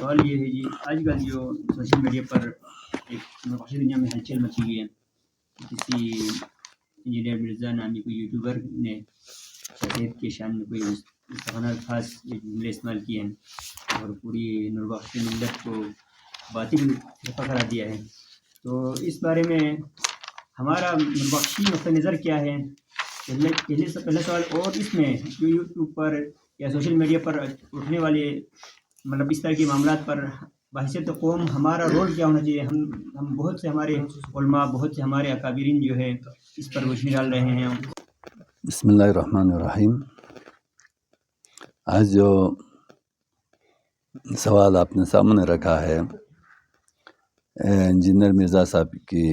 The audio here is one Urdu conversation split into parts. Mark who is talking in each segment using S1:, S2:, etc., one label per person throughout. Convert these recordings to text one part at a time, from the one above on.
S1: سوال یہ ہے جی، آج کل جو سوشل میڈیا پر ایک معاشی دنیا میں ہلچل مچی ہوئی ہے، کسی انجینئر مرزا نامی کوئی یوٹیوبر نے شہریت کی شان میں کوئی مستقانہ خاص جملے استعمال کیے ہیں اور پوری نوربخش ملت کو باطل فرقہ قرار دیا ہے. تو اس بارے میں ہمارا نوربخشی نقطہ نظر کیا ہے؟ پہلا سوال. اور اس میں جو یوٹیوب پر یا سوشل میڈیا پر اٹھنے والے مطلب اس طرح کے معاملات پر بحیثیت قوم ہمارا رول کیا ہونا چاہیے؟ ہم بہت سے ہمارے علماء، بہت سے ہمارے اکابرین جو ہے اس پر روشنی ڈال رہے ہیں.
S2: بسم اللہ الرحمن الرحیم. آج جو سوال آپ نے سامنے رکھا ہے انجینئر مرزا صاحب کی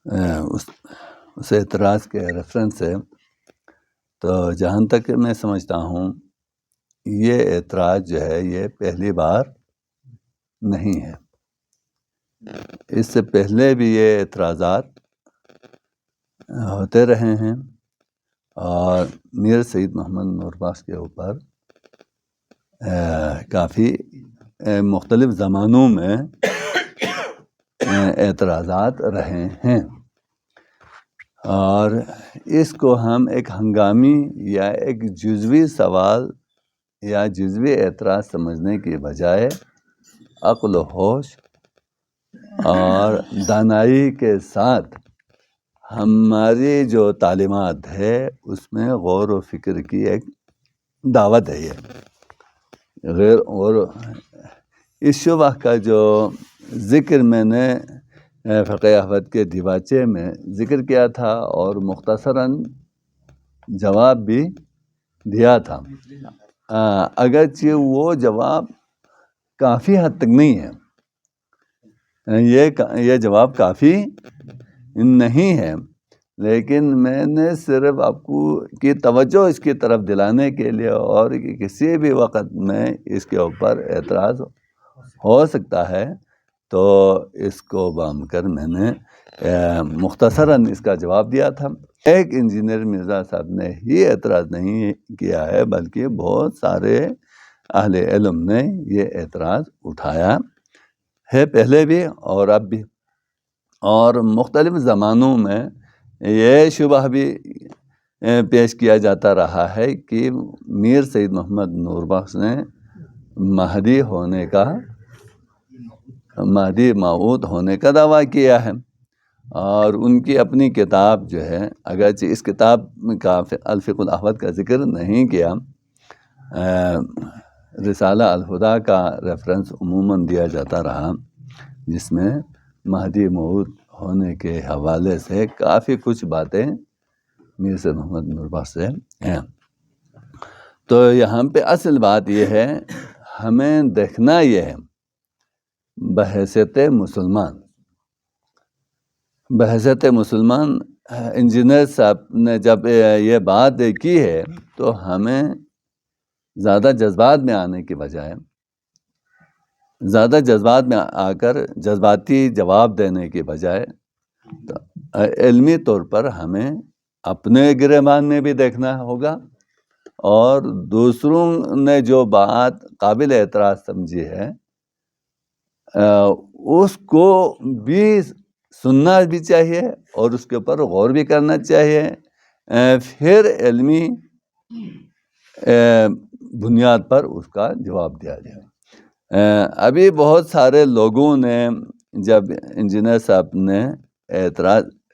S2: اس اعتراض کے ریفرنس سے، تو جہاں تک میں سمجھتا ہوں یہ اعتراض جو ہے یہ پہلی بار نہیں ہے. اس سے پہلے بھی یہ اعتراضات ہوتے رہے ہیں اور میر سید محمد نوربخش کے اوپر کافی مختلف زمانوں میں اعتراضات رہے ہیں، اور اس کو ہم ایک ہنگامی یا ایک جزوی سوال یا جزوی اعتراض سمجھنے کی بجائے عقل و ہوش اور دانائی کے ساتھ ہماری جو تعلیمات ہے اس میں غور و فکر کی ایک دعوت ہے. یہ غور اس شبہ کا جو ذکر میں نے فقہ احمد کے دیباچے میں ذکر کیا تھا اور مختصراً جواب بھی دیا تھا، اگرچہ وہ جواب کافی حد تک نہیں ہے. یہ جواب کافی نہیں ہے، لیکن میں نے صرف آپ کی توجہ اس کی طرف دلانے کے لیے، اور کسی بھی وقت میں اس کے اوپر اعتراض ہو سکتا ہے تو اس کو بام کر میں نے مختصراً اس کا جواب دیا تھا. ایک انجینئر مرزا صاحب نے ہی اعتراض نہیں کیا ہے، بلکہ بہت سارے اہل علم نے یہ اعتراض اٹھایا ہے، پہلے بھی اور اب بھی، اور مختلف زمانوں میں یہ شبہ بھی پیش کیا جاتا رہا ہے کہ میر سید محمد نوربخش نے مہدی موعود ہونے کا دعویٰ کیا ہے. اور ان کی اپنی کتاب جو ہے، اگرچہ اس کتاب کا الفقہ الاحوط کا ذکر نہیں کیا، رسالہ الہدیٰ کا ریفرنس عموماً دیا جاتا رہا، جس میں مہدی موعود ہونے کے حوالے سے کافی کچھ باتیں میر سید محمد نوربخش سے ہیں. تو یہاں پہ اصل بات یہ ہے، ہمیں دیکھنا یہ ہے بحیثیت مسلمان انجینئر صاحب نے جب یہ بات کی ہے تو ہمیں زیادہ جذبات میں آنے کی بجائے، زیادہ جذبات میں آ کر جذباتی جواب دینے کی بجائے علمی طور پر ہمیں اپنے گریبان میں بھی دیکھنا ہوگا، اور دوسروں نے جو بات قابل اعتراض سمجھی ہے اس کو بھی سننا بھی چاہیے اور اس کے اوپر غور بھی کرنا چاہیے، پھر علمی بنیاد پر اس کا جواب دیا جائے. ابھی بہت سارے لوگوں نے جب انجینئر صاحب نے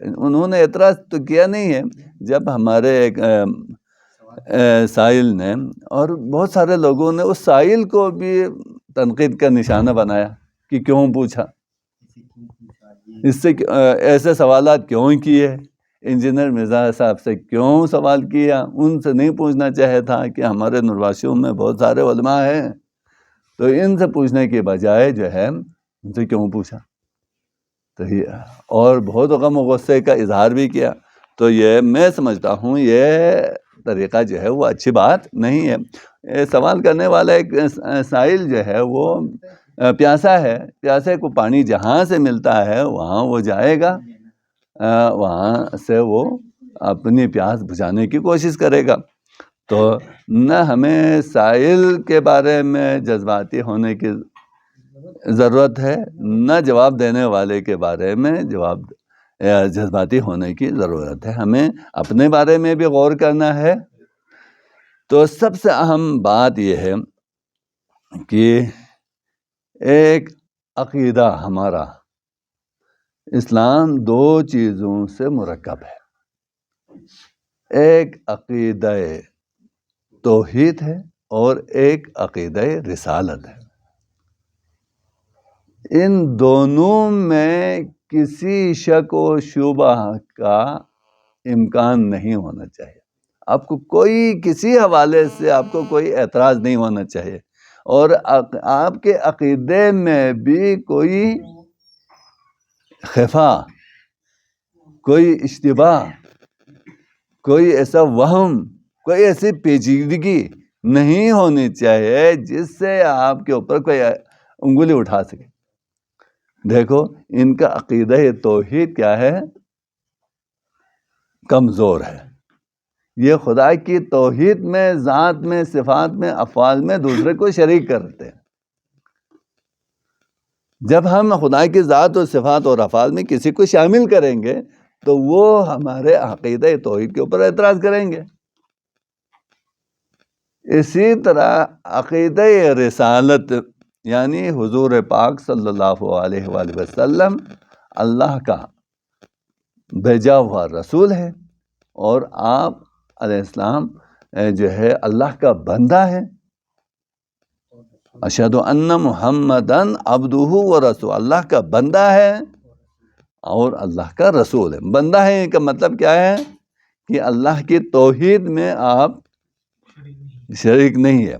S2: انہوں نے اعتراض تو کیا نہیں ہے، جب ہمارے ایک سائل نے، اور بہت سارے لوگوں نے اس سائل کو بھی تنقید کا نشانہ بنایا کہ کیوں پوچھا، اس سے ایسے سوالات کیوں کیے، انجینئر مرزا صاحب سے کیوں سوال کیا، ان سے نہیں پوچھنا چاہے تھا کہ ہمارے نوربخشیوں میں بہت سارے علماء ہیں، تو ان سے پوچھنے کے بجائے جو ہے ان سے کیوں پوچھا، تو اور بہت غم و غصے کا اظہار بھی کیا. تو یہ میں سمجھتا ہوں یہ طریقہ جو ہے وہ اچھی بات نہیں ہے. سوال کرنے والا ایک سائل جو ہے وہ پیاسا ہے، پیاسے کو پانی جہاں سے ملتا ہے وہاں وہ جائے گا، وہاں سے وہ اپنی پیاس بجھانے کی کوشش کرے گا. تو نہ ہمیں سائل کے بارے میں جذباتی ہونے کی ضرورت ہے، نہ جواب دینے والے کے بارے میں جذباتی ہونے کی ضرورت ہے. ہمیں اپنے بارے میں بھی غور کرنا ہے. تو سب سے اہم بات یہ ہے کہ ایک عقیدہ ہمارا اسلام 2 چیزوں سے مرکب ہے. ایک عقیدہ توحید ہے اور ایک عقیدہ رسالت ہے. ان دونوں میں کسی شک و شبہ کا امکان نہیں ہونا چاہیے. آپ کو کوئی کسی حوالے سے آپ کو کوئی اعتراض نہیں ہونا چاہیے، اور آپ کے عقیدے میں بھی کوئی خفا، کوئی اشتباہ، کوئی ایسا وہم، کوئی ایسی پیچیدگی نہیں ہونی چاہیے جس سے آپ کے اوپر کوئی انگلی اٹھا سکے. دیکھو ان کا عقیدہ توحید کیا ہے؟ کمزور ہے. یہ خدا کی توحید میں، ذات میں، صفات میں، افعال میں دوسرے کو شریک کرتے ہیں. جب ہم خدا کی ذات اور صفات اور افعال میں کسی کو شامل کریں گے تو وہ ہمارے عقیدہ توحید کے اوپر اعتراض کریں گے. اسی طرح عقیدہ رسالت یعنی حضور پاک صلی اللہ علیہ وآلہ وسلم اللہ کا بھیجا ہوا رسول ہے، اور آپ علیہ السلام جو ہے اللہ کا بندہ ہے. اشہد ان محمدن عبدہ و رسول، اللہ کا بندہ ہے اور اللہ کا رسول ہے. بندہ ہے کا مطلب کیا ہے؟ کہ اللہ کی توحید میں آپ شریک نہیں ہے.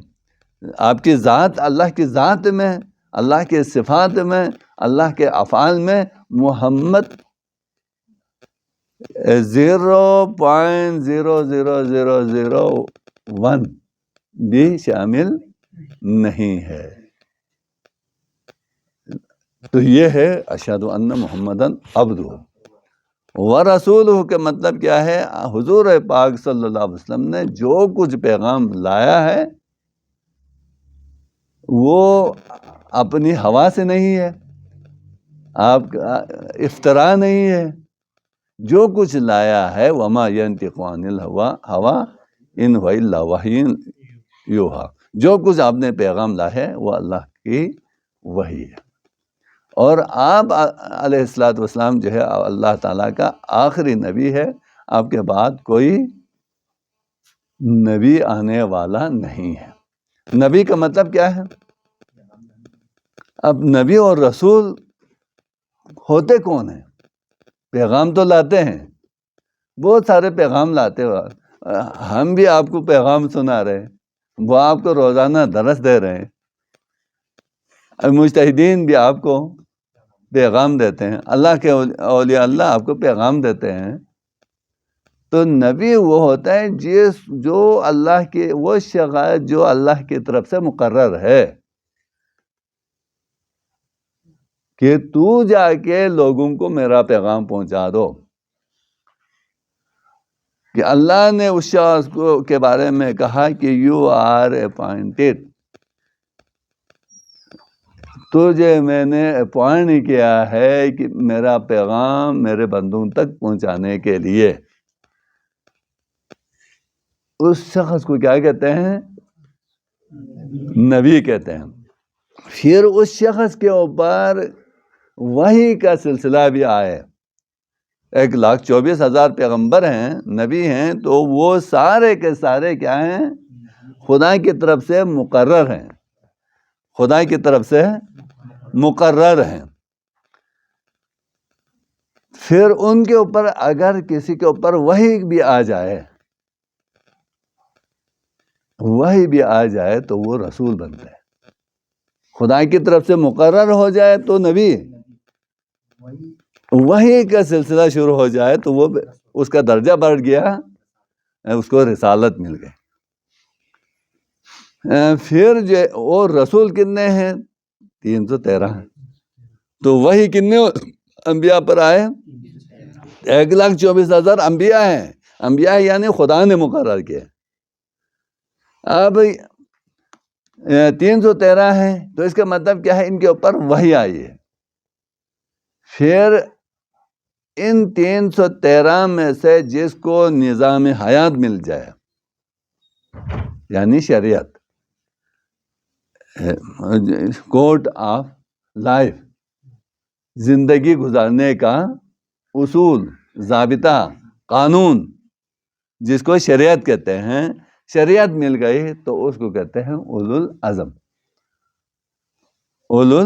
S2: آپ کی ذات، اللہ کی ذات میں، اللہ کے صفات میں، اللہ کے افعال میں محمد 0.00001 بھی شامل نہیں ہے. تو یہ ہے اشہد ان محمدن عبدہ ورسولہ کا مطلب کیا ہے؟ حضور پاک صلی اللہ علیہ وسلم نے جو کچھ پیغام لایا ہے وہ اپنی ہوا سے نہیں ہے، آپ کا افتراء نہیں ہے. جو کچھ لایا ہے وما ینطق عن الہوا ان هو الا وحی یوحی، جو کچھ آپ نے پیغام لایا ہے وہ اللہ کی وحی ہے. اور آپ علیہ الصلوۃ والسلام جو ہے اللہ تعالیٰ کا آخری نبی ہے. آپ کے بعد کوئی نبی آنے والا نہیں ہے. نبی کا مطلب کیا ہے؟ اب نبی اور رسول ہوتے کون ہیں؟ پیغام تو لاتے ہیں، بہت سارے پیغام لاتے ہو. ہم بھی آپ کو پیغام سنا رہے ہیں، وہ آپ کو روزانہ درس دے رہے ہیں. مجتہدین بھی آپ کو پیغام دیتے ہیں، اللہ کے اولیاء اللہ آپ کو پیغام دیتے ہیں. تو نبی وہ ہوتا ہے جو اللہ کی وہ شغائط جو اللہ کی طرف سے مقرر ہے کہ تو جا کے لوگوں کو میرا پیغام پہنچا دو. کہ اللہ نے اس شخص کے بارے میں کہا کہ یو آر اپوائنٹڈ، تجھے میں نے اپوائنٹ کیا ہے کہ میرا پیغام میرے بندوں تک پہنچانے کے لیے. اس شخص کو کیا کہتے ہیں؟ نبی کہتے ہیں. پھر اس شخص کے اوپر وحی کا سلسلہ بھی آئے. 1,24,000 پیغمبر ہیں، نبی ہیں، تو وہ سارے کے سارے کیا ہیں؟ خدا کی طرف سے مقرر ہیں، خدا کی طرف سے مقرر ہیں. پھر ان کے اوپر اگر کسی کے اوپر وحی بھی آ جائے، وحی بھی آ جائے تو وہ رسول بنتا ہے. خدا کی طرف سے مقرر ہو جائے تو نبی، وحی کا سلسلہ شروع ہو جائے تو وہ اس کا درجہ بڑھ گیا، اس کو رسالت مل گئی. پھر جو اور رسول کتنے ہیں؟ 313. تو وحی کتنے انبیاء پر آئے؟ 1,24,000 انبیاء ہیں. انبیاء یعنی خدا نے مقرر کیا. اب 313 ہے تو اس کا مطلب کیا ہے؟ ان کے اوپر وحی آئی ہے. پھر ان 313 میں سے جس کو نظام حیات مل جائے، یعنی شریعت، کوڈ آف لائف، زندگی گزارنے کا اصول، ضابطہ، قانون، جس کو شریعت کہتے ہیں، شریعت مل گئی تو اس کو کہتے ہیں اولو العزم. اولو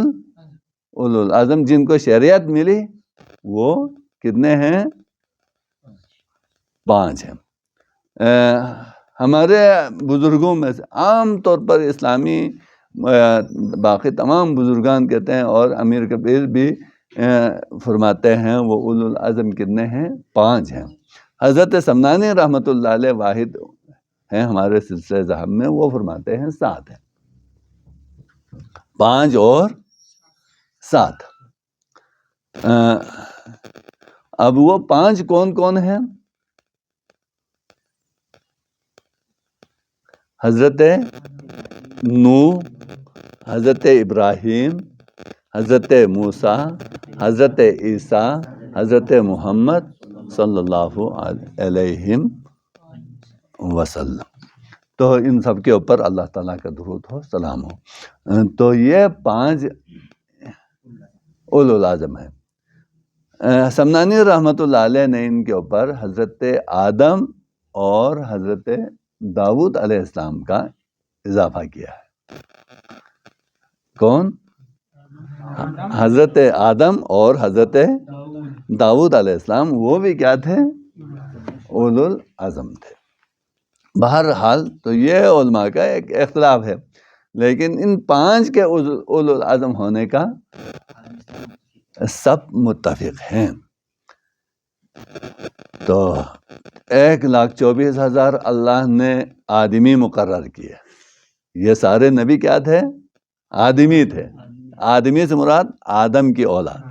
S2: العزم جن کو شریعت ملی وہ کتنے ہیں؟ 5 ہیں. ہمارے بزرگوں میں سے عام طور پر اسلامی باقی تمام بزرگان کہتے ہیں، اور امیر کبیر بھی فرماتے ہیں، وہ اولو العزم کتنے ہیں؟ 5 ہیں. حضرت سمنانی رحمۃ اللہ علیہ واحد ہیں ہمارے سلسلہ ذہب میں، وہ فرماتے ہیں 7 ہیں. 5 اور 7. اب وہ 5 کون کون ہیں؟ حضرت نوح، حضرت ابراہیم، حضرت موسیٰ، حضرت عیسیٰ، حضرت محمد صلی اللہ علیہ وسلم. تو ان سب کے اوپر اللہ تعالیٰ کا درود ہو، سلام ہو. تو یہ 5 اولو العزم ہیں. سمنانی رحمۃ اللہ علیہ نے ان کے اوپر حضرت آدم اور حضرت داؤد علیہ السلام کا اضافہ کیا ہے. کون؟ حضرت آدم اور حضرت داؤد علیہ السلام، وہ بھی کیا تھے؟ اولو العزم تھے. بہرحال تو یہ علماء کا ایک اختلاف ہے، لیکن ان 5 کے اولو العزم ہونے کا سب متفق ہیں. تو 1,24,000 اللہ نے آدمی مقرر کیے. یہ سارے نبی کیا تھے؟ آدمی تھے. آدمی سے مراد آدم کی اولاد،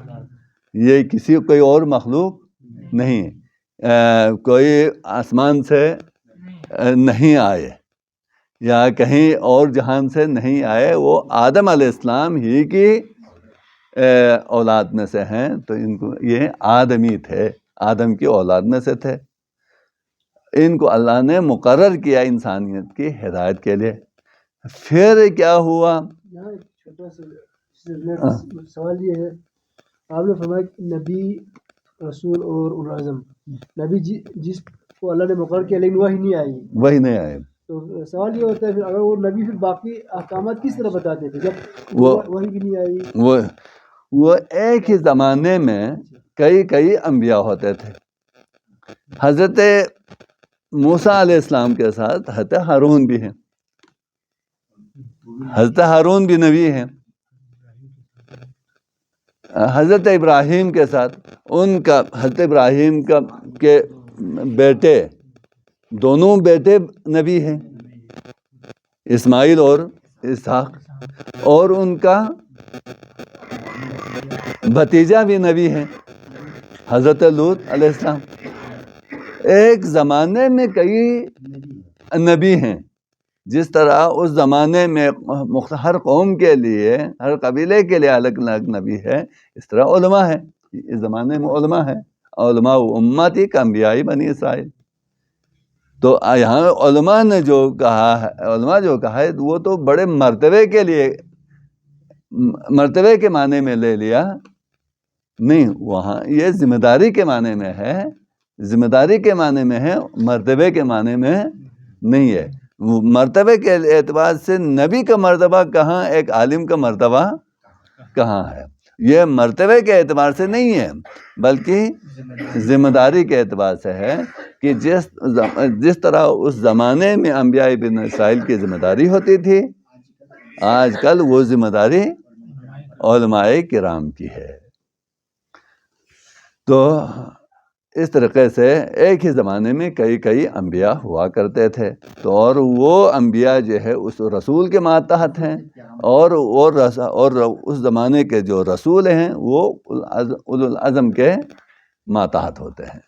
S2: یہ کوئی اور مخلوق نہیں، کوئی آسمان سے نہیں آئے یا کہیں اور جہان سے نہیں آئے، وہ آدم علیہ السلام ہی کی اولاد میں سے ہیں. تو ان کو یہ آدمی تھے، آدم کی اولاد میں سے تھے. ان کو اللہ نے مقرر کیا انسانیت کی ہدایت کے لیے. پھر کیا ہوا؟
S3: چھوٹا سا سوال یہ ہے، آپ نے فرمایا کہ نبی، رسول اور اولو العزم، نبی جس کو اللہ نے مقرر کیا لیکن وہی نہیں آئی. تو سوال یہ ہوتا ہے پھر اگر وہ نبی پھر باقی احکامات کس طرح بتاتے تھے جب وہی بھی نہیں آئی؟
S2: وہ ایک ہی زمانے میں کئی انبیاء ہوتے تھے. حضرت موسیٰ علیہ السلام کے ساتھ حضرت ہارون بھی ہیں. حضرت ہارون بھی نبی ہیں. حضرت ابراہیم کے ساتھ ان کا، حضرت ابراہیم کے بیٹے، دونوں بیٹے نبی ہیں، اسماعیل اور اسحاق، اور ان کا بھتیجا بھی نبی ہے، حضرت لوط علیہ السلام. ایک زمانے میں کئی نبی ہیں. جس طرح اس زمانے میں ہر قوم کے لیے، ہر قبیلے کے لیے الگ الگ نبی ہے، اس طرح علماء ہے. اس زمانے میں علماء ہے، علماء امتی کا انبیاء بنی اسرائیل. تو یہاں علماء نے جو کہا ہے وہ تو بڑے مرتبے کے لیے، مرتبے کے معنی میں لے لیا نہیں. وہاں یہ ذمہ داری کے معنی میں ہے، ذمہ داری کے معنی میں ہے، مرتبے کے معنی میں نہیں ہے. مرتبے کے اعتبار سے نبی کا مرتبہ کہاں، ایک عالم کا مرتبہ کہاں ہے. یہ مرتبے کے اعتبار سے نہیں ہے بلکہ ذمہ داری کے اعتبار سے ہے کہ جس طرح اس زمانے میں انبیاء بنی اسرائیل کی ذمہ داری ہوتی تھی، آج کل وہ ذمہ داری علماء کرام کی ہے. تو اس طریقے سے ایک ہی زمانے میں کئی انبیاء ہوا کرتے تھے. تو اور وہ انبیاء جو ہے اس رسول کے ماتحت ہیں، اور اس زمانے کے جو رسول ہیں وہ اولو العزم کے ماتحت ہوتے ہیں.